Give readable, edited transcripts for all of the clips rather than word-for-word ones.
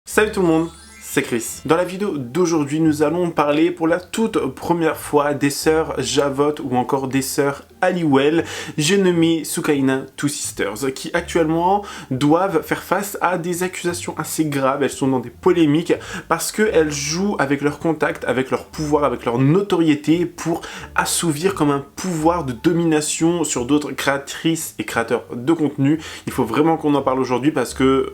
Salut tout le monde, c'est Chris. Dans la vidéo d'aujourd'hui, nous allons parler pour la toute première fois des sœurs Javot ou encore des sœurs Halliwell, j'ai nommé Sukaina Two Sisters, qui actuellement doivent faire face à des accusations assez graves. Elles sont dans des polémiques parce qu'elles jouent avec leur contact, avec leur pouvoir, avec leur notoriété pour assouvir comme un pouvoir de domination sur d'autres créatrices et créateurs de contenu. Il faut vraiment qu'on en parle aujourd'hui parce que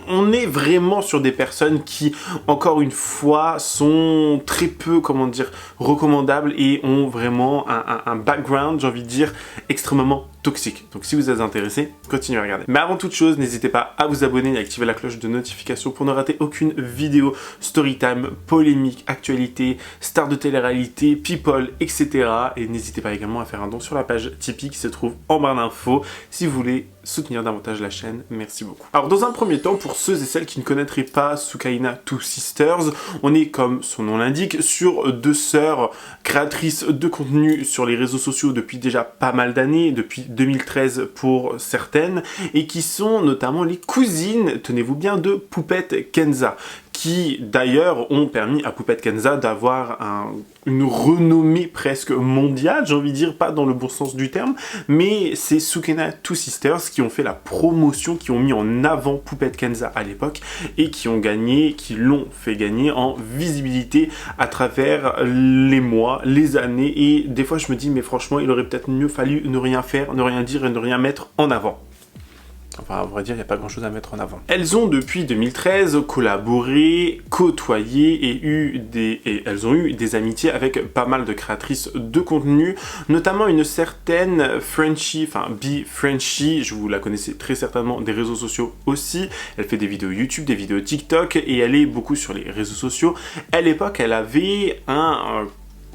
on est vraiment sur des personnes qui, encore une fois, sont très peu, comment dire, recommandables et ont vraiment un background, j'ai envie de dire, extrêmement toxique. Donc si vous êtes intéressé, continuez à regarder. Mais avant toute chose, n'hésitez pas à vous abonner et à activer la cloche de notification pour ne rater aucune vidéo, storytime, polémique, actualité, star de télé-réalité, people, etc. Et n'hésitez pas également à faire un don sur la page Tipeee qui se trouve en barre d'infos si vous voulez soutenir davantage la chaîne. Merci beaucoup. Alors dans un premier temps, pour ceux et celles qui ne connaîtraient pas Sukaina Two Sisters, on est, comme son nom l'indique, sur deux sœurs créatrices de contenu sur les réseaux sociaux depuis déjà pas mal d'années, depuis 2013 pour certaines, et qui sont notamment les cousines, tenez-vous bien, de Poupette Kenza, qui d'ailleurs ont permis à Poupette Kenza d'avoir une renommée presque mondiale, j'ai envie de dire, pas dans le bon sens du terme, mais c'est Sukaina Two Sisters qui ont fait la promotion, qui ont mis en avant Poupette Kenza à l'époque, et qui l'ont fait gagner en visibilité à travers les mois, les années, et des fois je me dis, mais franchement, il aurait peut-être mieux fallu ne rien faire, ne rien dire et ne rien mettre en avant. Enfin, à vrai dire, il n'y a pas grand-chose à mettre en avant. Elles ont, depuis 2013, collaboré, côtoyé et elles ont eu des amitiés avec pas mal de créatrices de contenu, notamment une certaine Frenchie, enfin B-Frenchie, je vous la connaissez très certainement des réseaux sociaux aussi. Elle fait des vidéos YouTube, des vidéos TikTok et elle est beaucoup sur les réseaux sociaux. À l'époque, elle avait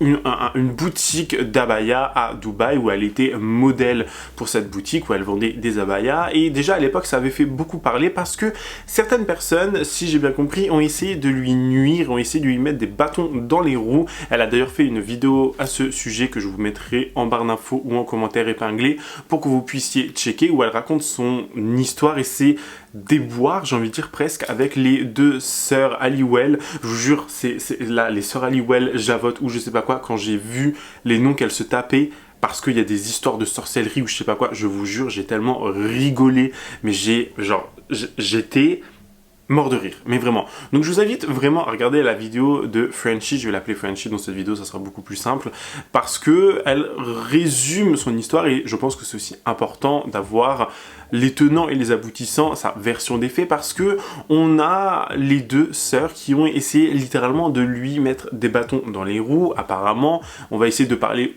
une boutique d'abaya à Dubaï où elle était modèle pour cette boutique où elle vendait des abayas, et déjà à l'époque ça avait fait beaucoup parler parce que certaines personnes, si j'ai bien compris, ont essayé de lui nuire, ont essayé de lui mettre des bâtons dans les roues. Elle a d'ailleurs fait une vidéo à ce sujet que je vous mettrai en barre d'infos ou en commentaire épinglé pour que vous puissiez checker, où elle raconte son histoire et ses déboires, j'ai envie de dire presque, avec les deux sœurs Halliwell. Je vous jure, c'est là les sœurs Halliwell, Javot ou je sais pas quoi, quand j'ai vu les noms qu'elles se tapaient parce qu'il y a des histoires de sorcellerie ou je sais pas quoi, je vous jure, j'ai tellement rigolé, mais j'étais mort de rire, mais vraiment. Donc je vous invite vraiment à regarder la vidéo de Frenchie, je vais l'appeler Frenchie dans cette vidéo, ça sera beaucoup plus simple, parce que elle résume son histoire et je pense que c'est aussi important d'avoir les tenants et les aboutissants, sa version des faits, parce que on a les deux sœurs qui ont essayé littéralement de lui mettre des bâtons dans les roues. Apparemment, on va essayer de parler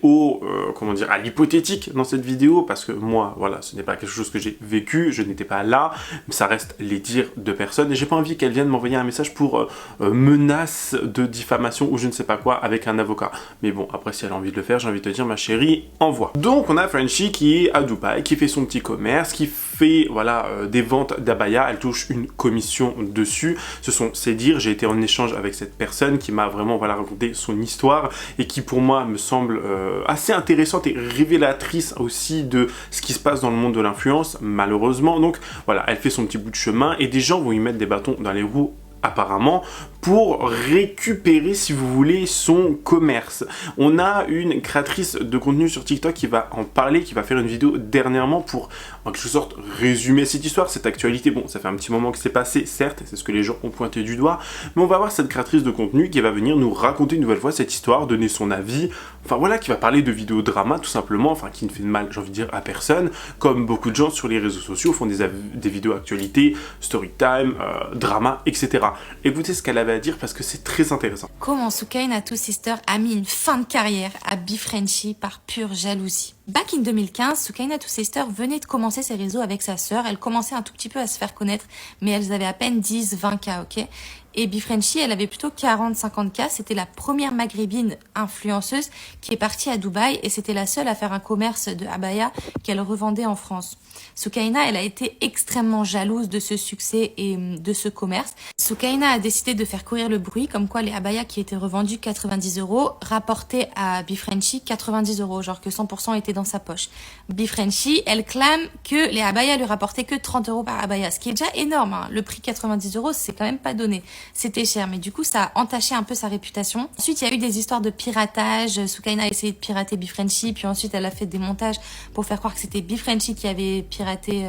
comment dire, à l'hypothétique dans cette vidéo, parce que moi, voilà, ce n'est pas quelque chose que j'ai vécu, je n'étais pas là, mais ça reste les dires de personnes, et j'ai pas envie qu'elle vienne m'envoyer un message pour menace de diffamation ou je ne sais pas quoi avec un avocat. Mais bon, après, si elle a envie de le faire, j'ai envie de te dire, ma chérie, envoie. Donc, on a Frenchie qui est à Dubaï, qui fait son petit commerce, qui fait voilà des ventes d'abaya, elle touche une commission dessus. Ce sont ses dires, j'ai été en échange avec cette personne qui m'a vraiment voilà raconté son histoire et qui pour moi me semble assez intéressante et révélatrice aussi de ce qui se passe dans le monde de l'influence, malheureusement. Donc voilà, elle fait son petit bout de chemin et des gens vont y mettre des bâtons dans les roues apparemment pour récupérer, si vous voulez, son commerce. On a une créatrice de contenu sur TikTok qui va en parler, qui va faire une vidéo dernièrement pour, en quelque sorte, résumer cette histoire, cette actualité. Bon, ça fait un petit moment que c'est passé, certes, c'est ce que les gens ont pointé du doigt, mais on va voir cette créatrice de contenu qui va venir nous raconter une nouvelle fois cette histoire, donner son avis, enfin voilà, qui va parler de vidéos drama, tout simplement, enfin qui ne fait de mal, j'ai envie de dire, à personne, comme beaucoup de gens sur les réseaux sociaux font des vidéos actualité, storytime, drama, etc. Écoutez ce qu'elle avait à dire parce que c'est très intéressant. Comment Sukaina Two Sisters a mis une fin de carrière à B-Frenchie par pure jalousie. Back in 2015, Sukaina Two Sisters venait de commencer ses réseaux avec sa sœur. Elle commençait un tout petit peu à se faire connaître, mais elles avaient à peine 10-20K, ok? Et Bifrenchi, elle avait plutôt 40-50K. C'était la première maghrébine influenceuse qui est partie à Dubaï et c'était la seule à faire un commerce de abaya qu'elle revendait en France. Soukaina, elle a été extrêmement jalouse de ce succès et de ce commerce. Soukaina a décidé de faire courir le bruit comme quoi les abayas qui étaient revendus 90 € rapportaient à Bifrenchi 90 €, genre que 100% étaient dans sa poche. Bifrenchi, elle clame que les abayas lui rapportaient que 30 € par abaya, ce qui est déjà énorme, hein. Le prix 90 €, c'est quand même pas donné. C'était cher, mais du coup, ça a entaché un peu sa réputation. Ensuite, il y a eu des histoires de piratage. Soukaina a essayé de pirater Bifrenchi, puis ensuite, elle a fait des montages pour faire croire que c'était Bifrenchi qui avait piraté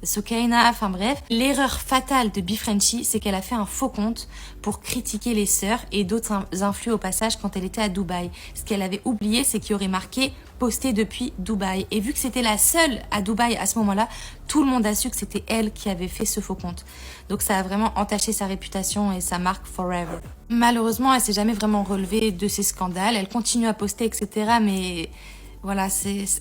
Soukaina. Enfin bref, l'erreur fatale de Bifrenchi, c'est qu'elle a fait un faux compte pour critiquer les sœurs et d'autres influx au passage quand elle était à Dubaï. Ce qu'elle avait oublié, c'est qu'il y aurait marqué posté depuis Dubaï. Et vu que c'était la seule à Dubaï à ce moment-là, tout le monde a su que c'était elle qui avait fait ce faux compte. Donc ça a vraiment entaché sa réputation et sa marque forever. Malheureusement, elle s'est jamais vraiment relevée de ces scandales. Elle continue à poster, etc. Mais voilà,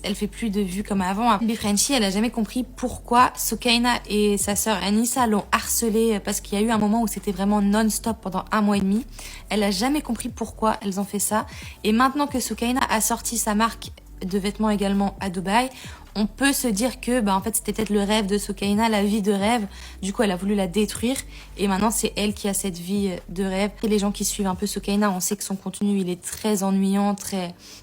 elle fait plus de vues comme avant. Bifrenchi, elle a jamais compris pourquoi Soukaina et sa sœur Anissa l'ont harcelée, parce qu'il y a eu un moment où c'était vraiment non-stop pendant 1 mois et demi. Elle a jamais compris pourquoi elles ont fait ça. Et maintenant que Soukaina a sorti sa marque de vêtements également à Dubaï, on peut se dire que en fait c'était peut-être le rêve de Soukaina, la vie de rêve. Du coup elle a voulu la détruire et maintenant c'est elle qui a cette vie de rêve. Et les gens qui suivent un peu Soukaina, on sait que son contenu il est très ennuyant,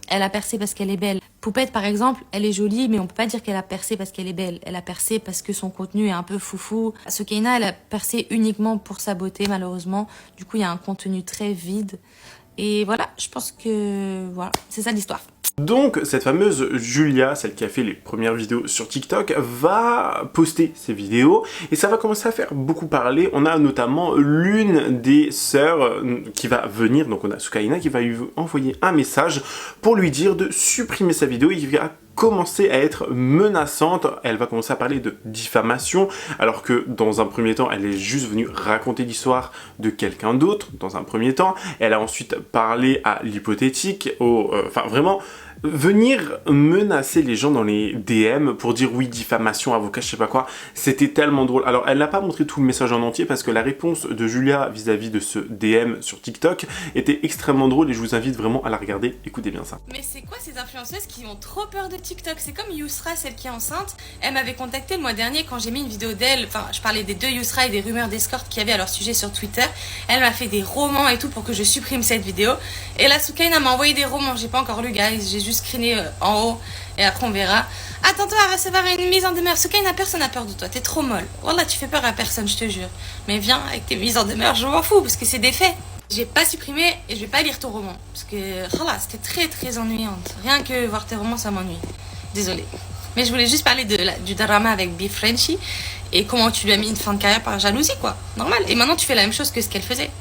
elle a percé parce qu'elle est belle. Poupette par exemple, elle est jolie mais on peut pas dire qu'elle a percé parce qu'elle est belle. Elle a percé parce que son contenu est un peu foufou. Soukaina, elle a percé uniquement pour sa beauté malheureusement. Du coup il y a un contenu très vide. Et voilà, je pense que voilà, c'est ça l'histoire. Donc, cette fameuse Julia, celle qui a fait les premières vidéos sur TikTok, va poster ses vidéos et ça va commencer à faire beaucoup parler. On a notamment l'une des sœurs qui va venir, donc on a Soukaina qui va lui envoyer un message pour lui dire de supprimer sa vidéo et qui va commencer à être menaçante. Elle va commencer à parler de diffamation, alors que dans un premier temps, elle est juste venue raconter l'histoire de quelqu'un d'autre, dans un premier temps. Elle a ensuite parlé à l'hypothétique, enfin vraiment venir menacer les gens dans les DM pour dire oui, diffamation, avocat, je sais pas quoi, c'était tellement drôle. Alors elle n'a pas montré tout le message en entier parce que la réponse de Julia vis-à-vis de ce DM sur TikTok était extrêmement drôle et je vous invite vraiment à la regarder, écoutez bien ça. Mais c'est quoi ces influenceuses qui ont trop peur de TikTok? C'est comme Yousra, celle qui est enceinte, elle m'avait contacté le mois dernier quand j'ai mis une vidéo d'elle, enfin je parlais des deux Yousra et des rumeurs d'escorte qu'il y avait à leur sujet sur Twitter. Elle m'a fait des romans et tout pour que je supprime cette vidéo. Et la Soukaina m'a envoyé des romans, j'ai pas encore lu guys, j'ai juste screené en haut et après on verra. Attends-toi à recevoir une mise en demeure. Soukaina, personne n'a peur de toi, t'es trop molle. Wallah, tu fais peur à personne, je te jure. Mais viens avec tes mises en demeure, je m'en fous parce que c'est des faits. J'ai pas supprimé et je vais pas lire ton roman parce que c'était très très ennuyante. Rien que voir tes romans, ça m'ennuie. Désolée. Mais je voulais juste parler du drama avec Bifrenchi et comment tu lui as mis une fin de carrière par jalousie, quoi. Normal. Et maintenant tu fais la même chose que ce qu'elle faisait.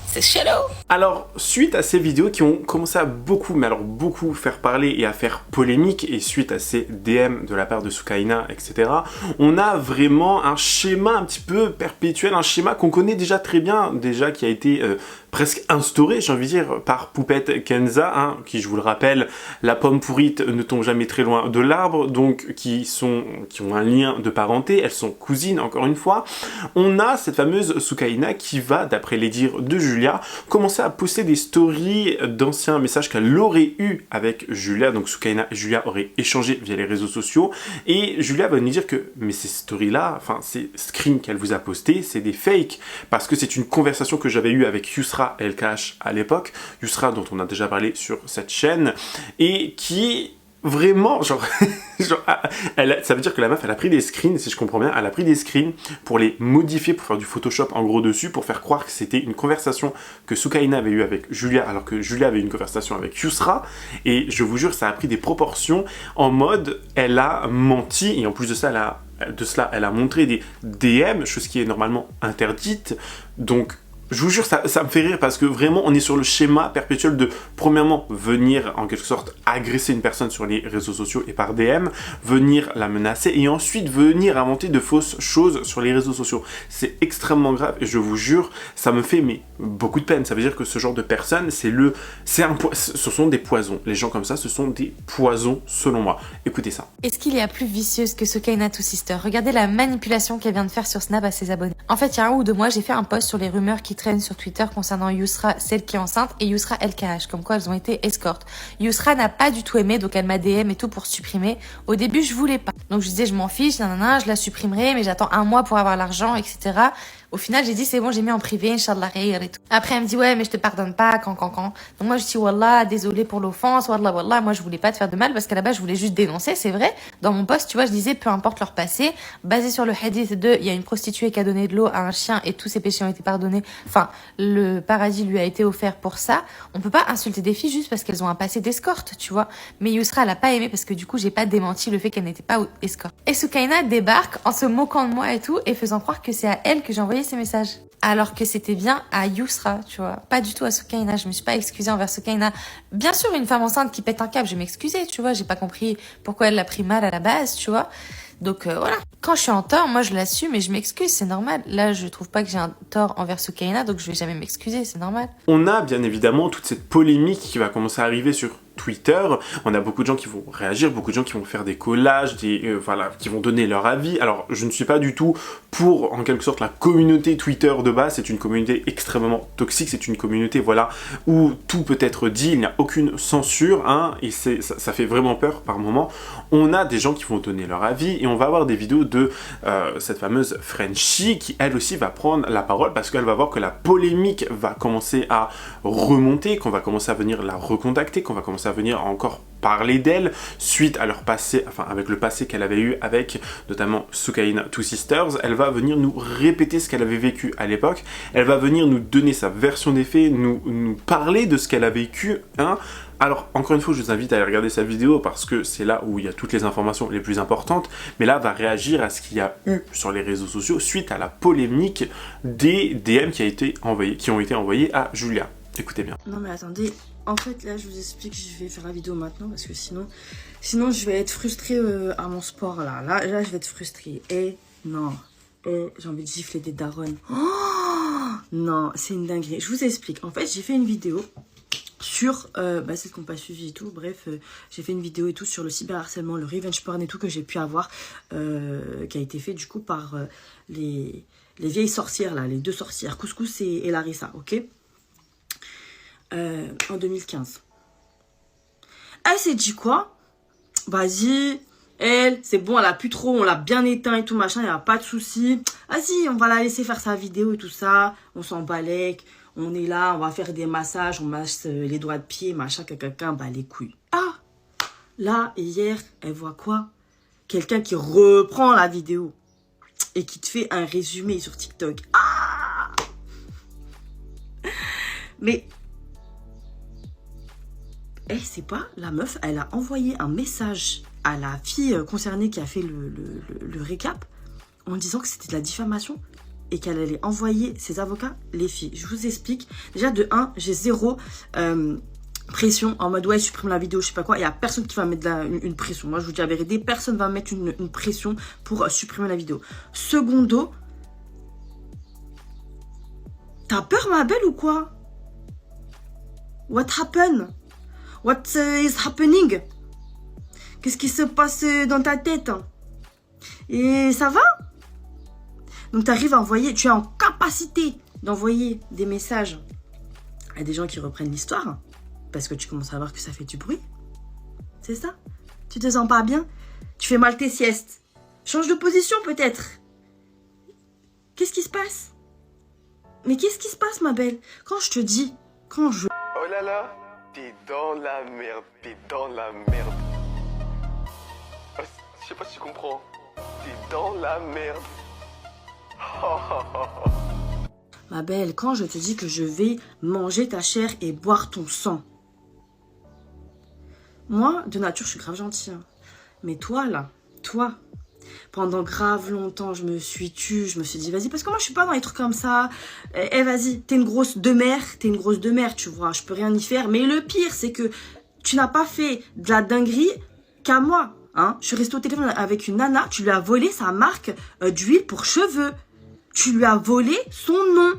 C'est shallow. Alors, suite à ces vidéos qui ont commencé à beaucoup, mais alors beaucoup faire parler et à faire polémique, et suite à ces DM de la part de Soukaina, etc., on a vraiment un schéma un petit peu perpétuel, un schéma qu'on connaît déjà très bien, déjà qui a été presque instauré, j'ai envie de dire, par Poupette Kenza, hein, qui, je vous le rappelle, la pomme pourrite ne tombe jamais très loin de l'arbre, donc qui ont un lien de parenté, elles sont cousines, encore une fois. On a cette fameuse Soukaina qui va, d'après les dires de Julia, commencer à poster des stories d'anciens messages qu'elle aurait eu avec Julia, donc Soukaina et Julia auraient échangé via les réseaux sociaux, et Julia va nous dire que, mais ces stories-là, enfin ces screens qu'elle vous a postés, c'est des fakes, parce que c'est une conversation que j'avais eue avec Yousra El-Kash à l'époque, Yousra dont on a déjà parlé sur cette chaîne, et qui vraiment, ça veut dire que la meuf, elle a pris des screens, si je comprends bien, elle a pris des screens pour les modifier, pour faire du Photoshop en gros dessus, pour faire croire que c'était une conversation que Soukaina avait eue avec Julia, alors que Julia avait une conversation avec Yousra, et je vous jure, ça a pris des proportions en mode, elle a menti, et en plus de ça, elle a montré des DM, chose qui est normalement interdite, donc je vous jure, ça me fait rire parce que vraiment, on est sur le schéma perpétuel de, premièrement, venir en quelque sorte agresser une personne sur les réseaux sociaux et par DM, venir la menacer et ensuite venir inventer de fausses choses sur les réseaux sociaux. C'est extrêmement grave et je vous jure, ça me fait beaucoup de peine. Ça veut dire que ce genre de personnes, ce sont des poisons. Les gens comme ça, ce sont des poisons selon moi. Écoutez ça. Est-ce qu'il y a plus vicieuse que Soukaina Two Sisters? Regardez la manipulation qu'elle vient de faire sur Snap à ses abonnés. En fait, il y a 1 ou 2 mois, j'ai fait un post sur les rumeurs qui qui traînent sur Twitter concernant Yousra, celle qui est enceinte, et Yousra LKH, comme quoi elles ont été escortes. Yousra n'a pas du tout aimé, donc elle m'a DM et tout pour supprimer. Au début, je voulais pas. Donc je disais, je m'en fiche, nanana, je la supprimerai, mais j'attends un mois pour avoir l'argent, etc. Au final, j'ai dit, c'est bon, j'ai mis en privé, Inch'Allah, et tout. Après, elle me dit, ouais, mais je te pardonne pas, quand. Donc moi, je dis, Wallah, désolé pour l'offense, Wallah, moi, je voulais pas te faire de mal, parce qu'à la base, je voulais juste dénoncer, c'est vrai. Dans mon post, tu vois, je disais, peu importe leur passé, basé sur le hadith de, il y a une prostituée qui a donné de l'eau à un chien et tous ses péchés ont été pardonnés. Enfin, le paradis lui a été offert pour ça. On peut pas insulter des filles juste parce qu'elles ont un passé d'escorte, tu vois. Mais Yousra, elle a pas aimé parce que du coup, j'ai pas démenti le fait qu'elle n'était pas escorte. Et Soukaina débarque en se moquant de moi et tout, et faisant croire que c'est à elle que j'ai envoyé ces messages. Alors que c'était bien à Yousra, tu vois. Pas du tout à Soukaina. Je me suis pas excusée envers Soukaina. Bien sûr, une femme enceinte qui pète un câble, je vais m'excuser, tu vois. J'ai pas compris pourquoi elle l'a pris mal à la base, tu vois. Donc voilà. Quand je suis en tort, moi je l'assume et je m'excuse, c'est normal. Là, je trouve pas que j'ai un tort envers Soukaina, donc je vais jamais m'excuser, c'est normal. On a bien évidemment toute cette polémique qui va commencer à arriver sur Twitter. On a beaucoup de gens qui vont réagir, beaucoup de gens qui vont faire des collages, voilà, qui vont donner leur avis. Alors, je ne suis pas du tout pour, en quelque sorte, la communauté Twitter de base. C'est une communauté extrêmement toxique. C'est une communauté, voilà, où tout peut être dit. Il n'y a aucune censure, hein, et ça fait vraiment peur par moment. On a des gens qui vont donner leur avis et on va avoir des vidéos de cette fameuse Frenchie qui, elle aussi, va prendre la parole parce qu'elle va voir que la polémique va commencer à remonter, qu'on va commencer à venir la recontacter, qu'on va commencer à venir encore parler d'elle suite à leur passé, enfin avec le passé qu'elle avait eu avec notamment Soukaina Two Sisters. Elle va venir nous répéter ce qu'elle avait vécu à l'époque, elle va venir nous donner sa version des faits, nous parler de ce qu'elle a vécu, hein. Alors, encore une fois, je vous invite à aller regarder sa vidéo parce que c'est là où il y a toutes les informations les plus importantes, mais là, elle va réagir à ce qu'il y a eu sur les réseaux sociaux suite à la polémique des DM qui ont été envoyés à Julia. Écoutez bien. Non mais attendez, en fait là je vous explique, je vais faire la vidéo maintenant parce que sinon je vais être frustrée à mon sport là. Là je vais être frustrée. Et non, j'ai envie de gifler des darons. Oh non, c'est une dinguerie. Je vous explique, en fait j'ai fait une vidéo sur, celles qui n'ont pas suivi et tout, bref, j'ai fait une vidéo et tout sur le cyberharcèlement, le revenge porn et tout que j'ai pu avoir, qui a été fait du coup par les vieilles sorcières là, les deux sorcières, Couscous et Larissa, ok, en 2015. Elle s'est dit quoi? Vas-y, elle, c'est bon, elle a plus trop, on l'a bien éteint et tout machin, il n'y a pas de souci. Vas-y, on va la laisser faire sa vidéo et tout ça, on s'en balèque. On est là, on va faire des massages, on masse les doigts de pied, machin, quelqu'un bat les couilles. Ah! Là, hier, elle voit quoi? Quelqu'un qui reprend la vidéo et qui te fait un résumé sur TikTok. Ah! Mais, elle sait pas, la meuf, elle a envoyé un message à la fille concernée qui a fait le récap en disant que c'était de la diffamation. Et qu'elle allait envoyer ses avocats, les filles. Je vous explique. Déjà, de 1, j'ai zéro pression en mode, ouais, supprime la vidéo, je sais pas quoi. Il n'y a personne qui va mettre une pression. Moi, je vous dis la vérité, personne va mettre une pression pour supprimer la vidéo. Secondo, t'as peur, ma belle, ou quoi? What happened? What is happening? Qu'est-ce qui se passe dans ta tête? Et ça va? Donc, tu arrives à envoyer, tu es en capacité d'envoyer des messages à des gens qui reprennent l'histoire parce que tu commences à voir que ça fait du bruit. C'est ça? Tu te sens pas bien? Tu fais mal tes siestes. Change de position peut-être. Qu'est-ce qui se passe? Mais qu'est-ce qui se passe, ma belle? Quand je te dis, Oh là là, t'es dans la merde, t'es dans la merde. Je sais pas si tu comprends. T'es dans la merde. Ma belle, quand je te dis que je vais manger ta chair et boire ton sang. Moi, de nature, je suis grave gentille. Hein. Mais toi, là, toi, pendant grave longtemps, je me suis tue, je me suis dit, vas-y, parce que moi, je suis pas dans les trucs comme ça. Vas-y, t'es une grosse demeure, tu vois, je peux rien y faire. Mais le pire, c'est que tu n'as pas fait de la dinguerie qu'à moi. Hein. Je suis restée au téléphone avec une nana, tu lui as volé sa marque d'huile pour cheveux. Tu lui as volé son nom.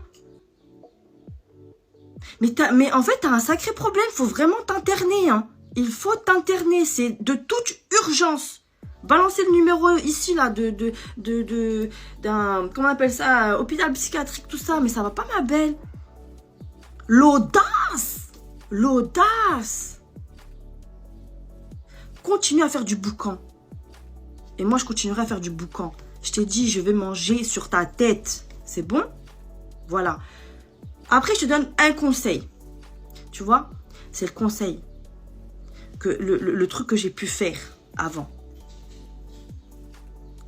Mais en fait, t'as un sacré problème. Il faut vraiment t'interner. Hein. Il faut t'interner. C'est de toute urgence. Balancez le numéro ici, là, d'un, comment on appelle ça, hôpital psychiatrique, tout ça. Mais ça va pas, ma belle. L'audace. L'audace. Continue à faire du boucan. Et moi, je continuerai à faire du boucan. Je t'ai dit, je vais manger sur ta tête. C'est bon? Voilà. Après, je te donne un conseil. Tu vois? C'est le conseil. Que le truc que j'ai pu faire avant.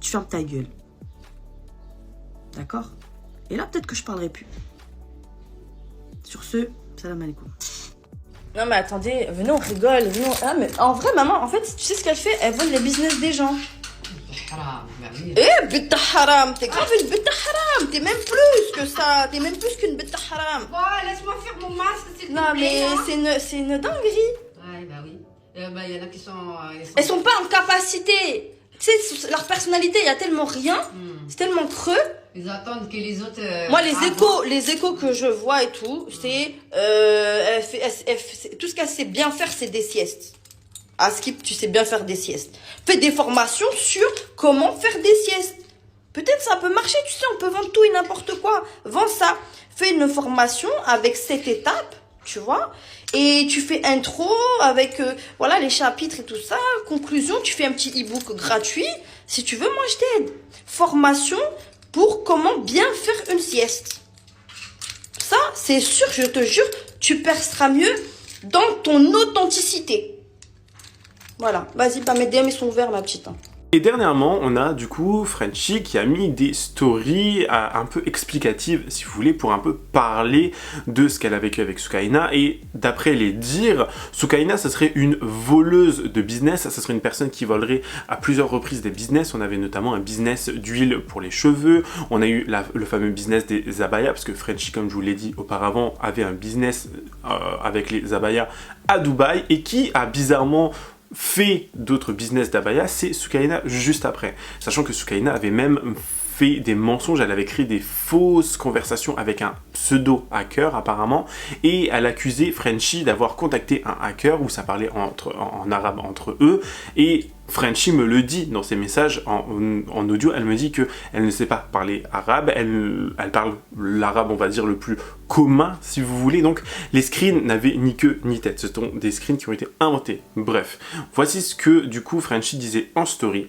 Tu fermes ta gueule. D'accord? Et là, peut-être que je parlerai plus. Sur ce, salam alaikum. Non mais attendez, venez on rigole, venez Ah mais en vrai maman, en fait, tu sais ce qu'elle fait? Elle vole les business des gens. Eh, bête haram, t'es grave une bête haram, t'es même plus que ça, t'es même plus qu'une bête haram. Bon, laisse-moi faire mon masque, s'il te plaît. Non mais c'est une dinguerie. Ouais, bah oui. Bah, y en a qui sont... Elles sont pas en capacité. Tu sais, leur personnalité, il y a tellement rien, c'est tellement creux. Ils attendent que les autres... Moi, les échos que je vois et tout, c'est... tout ce qu'elle sait bien faire, c'est des siestes. À Skip, tu sais bien faire des siestes. Fais des formations sur comment faire des siestes. Peut-être ça peut marcher, tu sais, on peut vendre tout et n'importe quoi. Vends ça. Fais une formation avec 7 étapes, tu vois. Et tu fais intro avec voilà les chapitres et tout ça. Conclusion, tu fais un petit e-book gratuit. Si tu veux, moi, je t'aide. Formation pour comment bien faire une sieste. Ça, c'est sûr, je te jure, tu perceras mieux dans ton authenticité. Voilà, vas-y, pas mes DM, ils sont ouverts, ma petite. Et dernièrement, on a du coup Frenchy qui a mis des stories un peu explicatives, si vous voulez, pour un peu parler de ce qu'elle a vécu avec Soukaina. Et d'après les dires, Soukaina, ça serait une voleuse de business, ça serait une personne qui volerait à plusieurs reprises des business. On avait notamment un business d'huile pour les cheveux, on a eu le fameux business des abayas, parce que Frenchy, comme je vous l'ai dit auparavant, avait un business avec les abayas à Dubaï, et qui a bizarrement fait d'autres business d'abaya, c'est Soukaina juste après. Sachant que Soukaina avait même fait des mensonges, elle avait créé des fausses conversations avec un pseudo-hacker apparemment, et elle accusait Frenchy d'avoir contacté un hacker où ça parlait en arabe entre eux, et Frenchy me le dit dans ses messages en audio, elle me dit qu'elle ne sait pas parler arabe, elle parle l'arabe, on va dire, le plus commun, si vous voulez. Donc les screens n'avaient ni queue ni tête, ce sont des screens qui ont été inventés. Bref, voici ce que du coup Frenchy disait en story.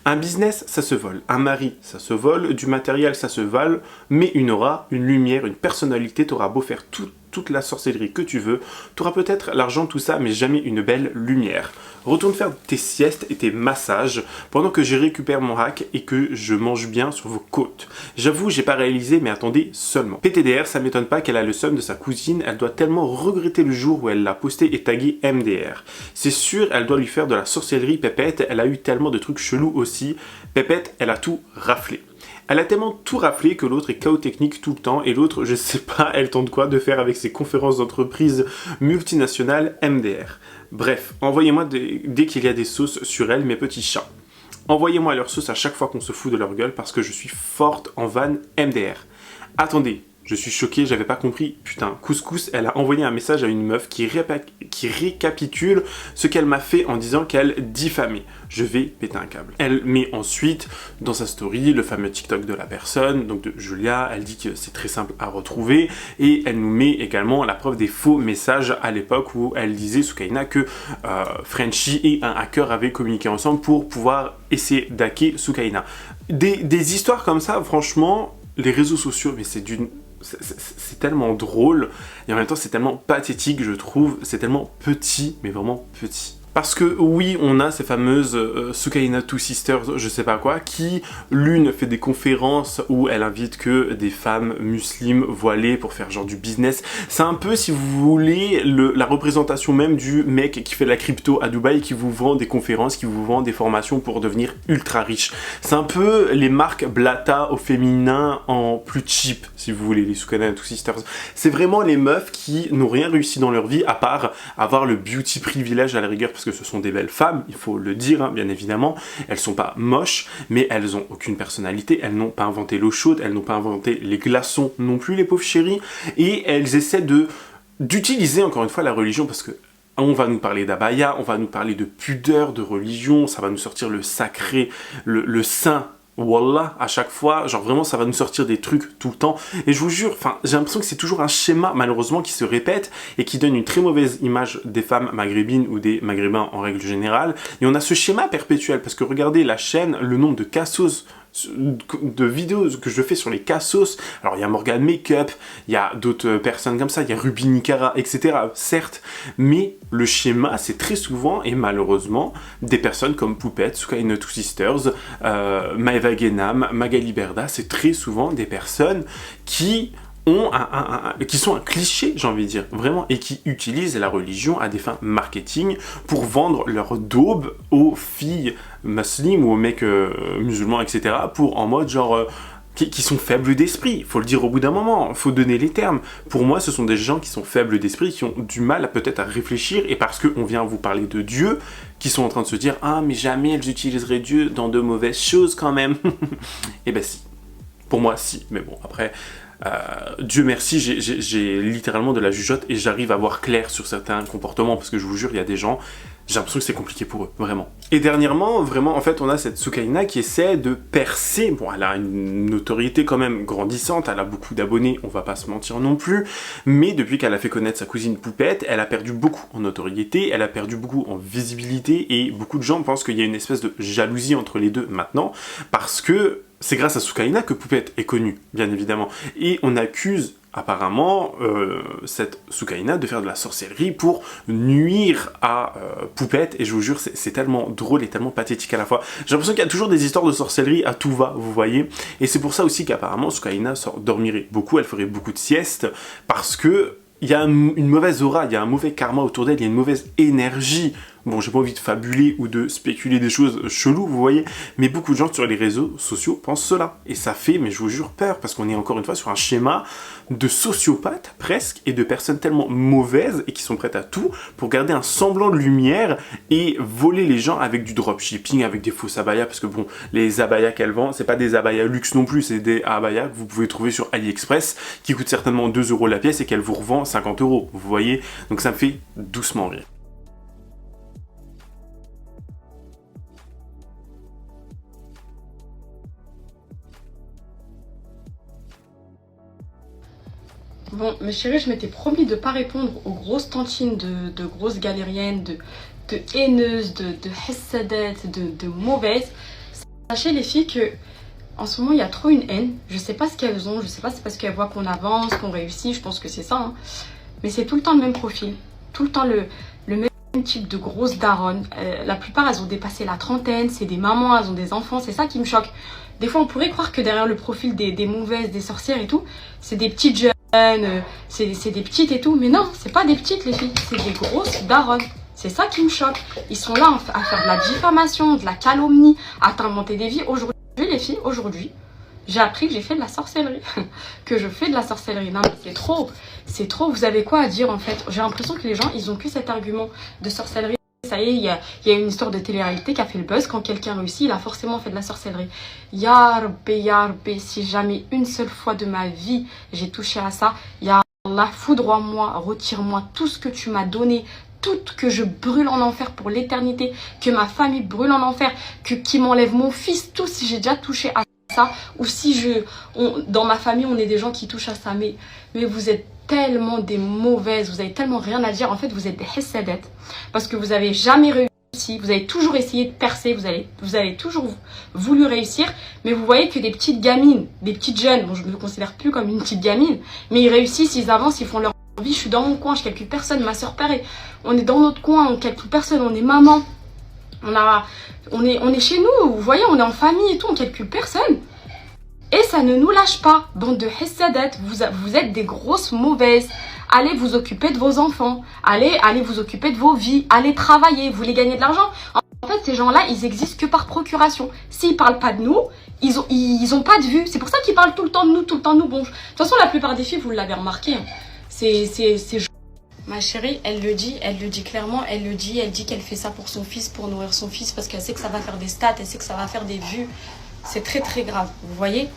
Un business, ça se vole, un mari, ça se vole, du matériel, ça se vole, mais une aura, une lumière, une personnalité, t'auras beau faire toute la sorcellerie que tu veux, tu auras peut-être l'argent, tout ça, mais jamais une belle lumière. Retourne faire tes siestes et tes massages pendant que je récupère mon hack et que je mange bien sur vos côtes. J'avoue, j'ai pas réalisé, mais attendez seulement. PTDR, ça m'étonne pas qu'elle a le seum de sa cousine, elle doit tellement regretter le jour où elle l'a posté et tagué MDR. C'est sûr, elle doit lui faire de la sorcellerie, Pépette, elle a eu tellement de trucs chelous aussi. Pépette, elle a tout raflé. Elle a tellement tout raflé que l'autre est KO technique tout le temps, et l'autre, je sais pas, elle tente quoi de faire avec ses conférences d'entreprise multinationales MDR. Bref, envoyez-moi dès qu'il y a des sauces sur elle, mes petits chats. Envoyez-moi leurs sauces à chaque fois qu'on se fout de leur gueule parce que je suis forte en van MDR. Attendez, je suis choqué, j'avais pas compris. Putain, Couscous, elle a envoyé un message à une meuf qui récapitule ce qu'elle m'a fait en disant qu'elle diffamait. Je vais péter un câble. Elle met ensuite dans sa story le fameux TikTok de la personne, donc de Julia. Elle dit que c'est très simple à retrouver et elle nous met également la preuve des faux messages à l'époque où elle disait, Soukaina, que Frenchy et un hacker avaient communiqué ensemble pour pouvoir essayer d'hacker Soukaina. Des histoires comme ça, franchement, les réseaux sociaux, mais c'est tellement drôle et en même temps c'est tellement pathétique, je trouve. C'est tellement petit, mais vraiment petit. Parce que oui, on a ces fameuses Soukaina Two Sisters, je sais pas quoi, qui l'une fait des conférences où elle invite que des femmes musulmanes voilées pour faire genre du business. C'est un peu, si vous voulez, la représentation même du mec qui fait de la crypto à Dubaï, qui vous vend des conférences, qui vous vend des formations pour devenir ultra riche. C'est un peu les marques Blata au féminin en plus cheap, si vous voulez, les Soukaina Two Sisters. C'est vraiment les meufs qui n'ont rien réussi dans leur vie à part avoir le beauty privilège à la rigueur, parce que ce sont des belles femmes, il faut le dire, hein, bien évidemment. Elles sont pas moches, mais elles ont aucune personnalité, elles n'ont pas inventé l'eau chaude, elles n'ont pas inventé les glaçons non plus, les pauvres chéries, et elles essaient d'utiliser encore une fois la religion, parce que On va nous parler d'abaya, on va nous parler de pudeur, de religion, ça va nous sortir le sacré, le saint. Wallah, à chaque fois, genre vraiment ça va nous sortir des trucs tout le temps, et je vous jure, enfin j'ai l'impression que c'est toujours un schéma malheureusement qui se répète et qui donne une très mauvaise image des femmes maghrébines ou des maghrébins en règle générale, et on a ce schéma perpétuel, parce que regardez la chaîne, le nombre de cassos, de vidéos que je fais sur les cassos, alors il y a Morgan Makeup, il y a d'autres personnes comme ça, il y a Ruby Nicara, etc. certes, mais le schéma c'est très souvent et malheureusement des personnes comme Poupette, Soukaina Two Sisters, Maeva Genam, Magali Berda, c'est très souvent des personnes qui ont qui sont un cliché, j'ai envie de dire, vraiment, et qui utilisent la religion à des fins marketing pour vendre leur daube aux filles musulmanes ou aux mecs musulmans, etc. pour en mode genre qui sont faibles d'esprit, faut le dire au bout d'un moment, faut donner les termes. Pour moi, ce sont des gens qui sont faibles d'esprit, qui ont du mal peut-être à réfléchir, et parce qu'on vient vous parler de Dieu, qui sont en train de se dire « Ah, mais jamais elles utiliseraient Dieu dans de mauvaises choses quand même !» Eh ben si, pour moi si, mais bon, après... Dieu merci, j'ai littéralement de la jugeote et j'arrive à voir clair sur certains comportements, parce que je vous jure, il y a des gens, j'ai l'impression que c'est compliqué pour eux, vraiment. Et dernièrement, vraiment, en fait, on a cette Soukaina qui essaie de percer. Bon, elle a une notoriété quand même grandissante, elle a beaucoup d'abonnés, on va pas se mentir non plus, mais depuis qu'elle a fait connaître sa cousine Poupette, elle a perdu beaucoup en notoriété, elle a perdu beaucoup en visibilité, et beaucoup de gens pensent qu'il y a une espèce de jalousie entre les deux maintenant, parce que c'est grâce à Soukaina que Poupette est connue, bien évidemment. Et on accuse apparemment cette Soukaina de faire de la sorcellerie pour nuire à Poupette, et je vous jure, c'est tellement drôle et tellement pathétique à la fois. J'ai l'impression qu'il y a toujours des histoires de sorcellerie à tout va, vous voyez. Et c'est pour ça aussi qu'apparemment Soukaina dormirait beaucoup, elle ferait beaucoup de siestes, parce que il y a une mauvaise aura, il y a un mauvais karma autour d'elle, il y a une mauvaise énergie. Bon, j'ai pas envie de fabuler ou de spéculer des choses cheloues, vous voyez, mais beaucoup de gens sur les réseaux sociaux pensent cela. Et ça fait, mais je vous jure, peur, parce qu'on est encore une fois sur un schéma de sociopathes, presque, et de personnes tellement mauvaises et qui sont prêtes à tout pour garder un semblant de lumière et voler les gens avec du dropshipping, avec des fausses abayas, parce que bon, les abayas qu'elle vend, c'est pas des abayas luxe non plus, c'est des abayas que vous pouvez trouver sur AliExpress, qui coûtent certainement 2 € la pièce et qu'elle vous revend 50 €, vous voyez, donc ça me fait doucement rire. Bon, mes chéris, je m'étais promis de pas répondre aux grosses tantines de grosses galériennes, de haineuses, de hessadettes, de mauvaises. Sachez les filles que en ce moment il y a trop une haine. Je sais pas ce qu'elles ont, je sais pas si c'est parce qu'elles voient qu'on avance, qu'on réussit, je pense que c'est ça. Hein. Mais c'est tout le temps le même profil, tout le temps le même type de grosses daronnes. La plupart elles ont dépassé la trentaine, c'est des mamans, elles ont des enfants, c'est ça qui me choque. Des fois on pourrait croire que derrière le profil des mauvaises, des sorcières et tout, c'est des petites jeunes. C'est des petites et tout, mais non, c'est pas des petites les filles, c'est des grosses daronnes. C'est ça qui me choque. Ils sont là à faire de la diffamation, de la calomnie, à t'inventer des vies. Aujourd'hui les filles, aujourd'hui, j'ai appris que j'ai fait de la sorcellerie, que je fais de la sorcellerie. Non mais c'est trop, vous avez quoi à dire en fait? J'ai l'impression que les gens, ils ont que cet argument de sorcellerie. Ça y est, il y a une histoire de télé-réalité qui a fait le buzz. Quand quelqu'un réussit, il a forcément fait de la sorcellerie. Ya Rabbi, si jamais une seule fois de ma vie j'ai touché à ça, Ya Allah, foudroie-moi, retire-moi tout ce que tu m'as donné, tout que je brûle en enfer pour l'éternité, que ma famille brûle en enfer, qui m'enlève mon fils, tout si j'ai déjà touché à ça, ou si dans ma famille on est des gens qui touchent à ça, mais vous êtes tellement des mauvaises, vous avez tellement rien à dire, en fait vous êtes des hessadettes, parce que vous avez jamais réussi, vous avez toujours essayé de percer, vous avez toujours voulu réussir, mais vous voyez que des petites gamines, des petites jeunes, bon je me considère plus comme une petite gamine, mais ils réussissent, ils avancent, ils font leur vie, je suis dans mon coin, je calcule personne, ma soeur pareil, on est dans notre coin, on calcule personne, on est maman, on est chez nous, vous voyez, on est en famille et tout, on calcule personne. Et ça ne nous lâche pas, bande de hessadettes, vous êtes des grosses mauvaises. Allez vous occuper de vos enfants, allez vous occuper de vos vies, allez travailler, vous voulez gagner de l'argent. En fait, ces gens-là, ils existent que par procuration. S'ils parlent pas de nous, ils ont pas de vue. C'est pour ça qu'ils parlent tout le temps de nous, tout le temps de nous. Bon, de toute façon, la plupart des filles, vous l'avez remarqué, hein. C'est ma chérie, elle le dit clairement, elle dit qu'elle fait ça pour son fils, pour nourrir son fils, parce qu'elle sait que ça va faire des stats, elle sait que ça va faire des vues. C'est très très grave, vous voyez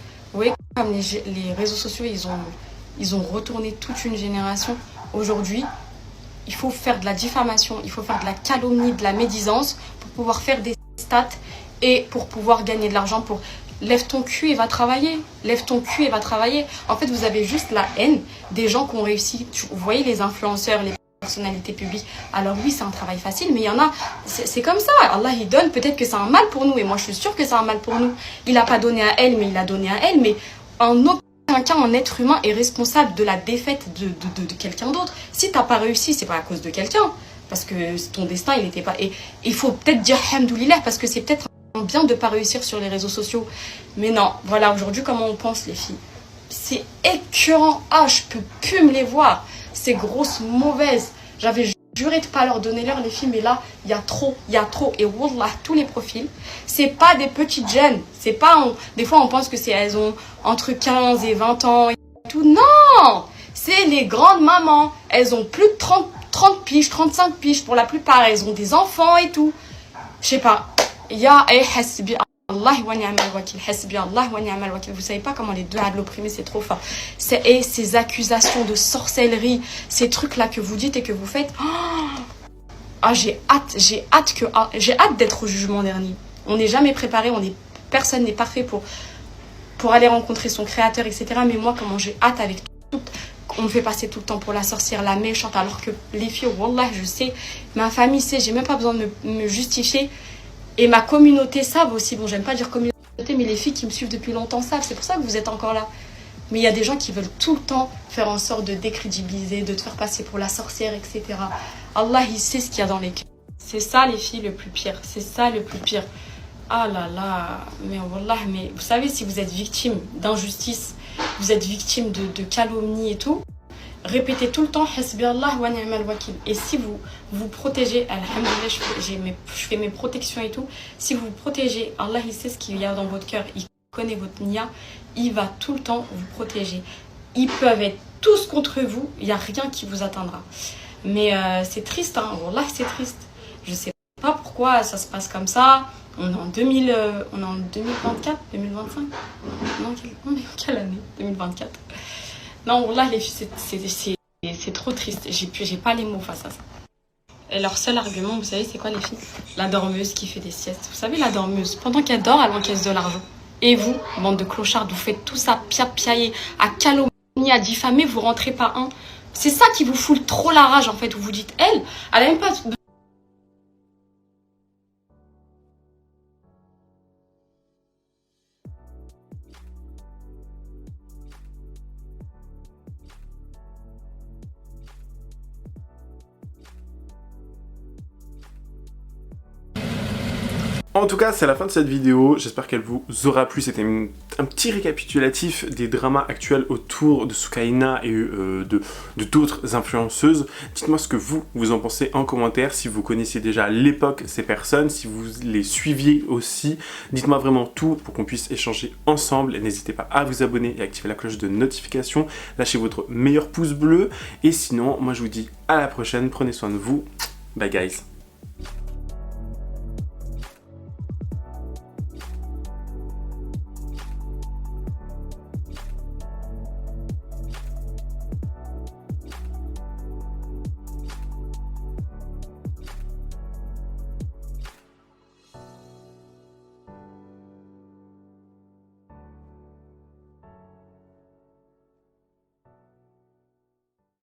comme les réseaux sociaux, ils ont retourné toute une génération. Aujourd'hui, il faut faire de la diffamation, il faut faire de la calomnie, de la médisance pour pouvoir faire des stats et pour pouvoir gagner de l'argent. Pour lève ton cul et va travailler, lève ton cul et va travailler. En fait, vous avez juste la haine des gens qui ont réussi. Vous voyez les influenceurs, les personnalités publiques. Alors oui, c'est un travail facile, mais il y en a, c'est comme ça. Allah, il donne, peut-être que c'est un mal pour nous, et moi je suis sûre que c'est un mal pour nous. Il n'a pas donné à elle, mais il a donné à elle, mais en aucun cas un être humain est responsable de la défaite de quelqu'un d'autre. Si t'as pas réussi, c'est pas à cause de quelqu'un, parce que ton destin, il n'était pas... Et il faut peut-être dire Hamdoulilah, parce que c'est peut-être bien de pas réussir sur les réseaux sociaux. Mais non, voilà, aujourd'hui, comment on pense, les filles? C'est écœurant. Ah, je peux plus me les voir. Ces grosses mauvaises. J'avais juré de pas leur donner l'heure, les filles, mais là, il y a trop. Et wallah, tous les profils, c'est pas des petites jeunes. C'est pas... Des fois, on pense que elles ont entre 15 et 20 ans et tout. Non! C'est les grandes mamans. Elles ont plus de 30 piges, 35 piges pour la plupart. Elles ont des enfants et tout. Je sais pas. Ya hasbi Allah wa ni'mal wakil. Hasbi Allah wa ni'mal wakil. Vous savez pas comment les deux à l'opprimé, c'est trop fort. Et ces accusations de sorcellerie, ces trucs là que vous dites et que vous faites. Ah, j'ai hâte d'être au jugement dernier. On n'est jamais préparé, personne n'est parfait pour aller rencontrer son créateur, etc. Mais moi, comment j'ai hâte avec tout. On me fait passer tout le temps pour la sorcière, la méchante, alors que les filles, wallah, je sais, ma famille sait, j'ai même pas besoin de me justifier. Et ma communauté savent aussi, bon, j'aime pas dire communauté, mais les filles qui me suivent depuis longtemps savent, c'est pour ça que vous êtes encore là. Mais il y a des gens qui veulent tout le temps faire en sorte de décrédibiliser, de te faire passer pour la sorcière, etc. Allah, il sait ce qu'il y a dans les cœurs. C'est ça, les filles, le plus pire. C'est ça, le plus pire. Ah là là, mais wallah, mais vous savez, si vous êtes victime d'injustice, vous êtes victime de calomnie et tout, répétez tout le temps Hasbi Allah wa ni'mal wakil. Et si vous vous protégez, alhamdoulilah, je fais mes protections et tout. Si vous vous protégez, Allah il sait ce qu'il y a dans votre cœur, il connaît votre niya, il va tout le temps vous protéger. Ils peuvent être tous contre vous, il n'y a rien qui vous atteindra. Mais c'est triste, hein, wallah, c'est triste. Je sais pas pourquoi ça se passe comme ça. On est en 2024, 2025. Non, quelle année? 2024. Non, là, les filles, c'est trop triste. J'ai pas les mots face à ça. Et leur seul argument, vous savez, c'est quoi, les filles? La dormeuse qui fait des siestes. Vous savez, la dormeuse, pendant qu'elle dort, elle encaisse de l'argent. Et vous, bande de clochards, vous faites tout ça, piailler, à calomnier, à diffamer, vous rentrez pas un. C'est ça qui vous fout trop la rage, en fait, où vous dites, elle a même pas... En tout cas, c'est la fin de cette vidéo. J'espère qu'elle vous aura plu. C'était un petit récapitulatif des dramas actuels autour de Soukaina et de d'autres influenceuses. Dites-moi ce que vous en pensez en commentaire. Si vous connaissiez déjà à l'époque ces personnes, si vous les suiviez aussi. Dites-moi vraiment tout pour qu'on puisse échanger ensemble. N'hésitez pas à vous abonner et activer la cloche de notification. Lâchez votre meilleur pouce bleu. Et sinon, moi je vous dis à la prochaine. Prenez soin de vous. Bye guys.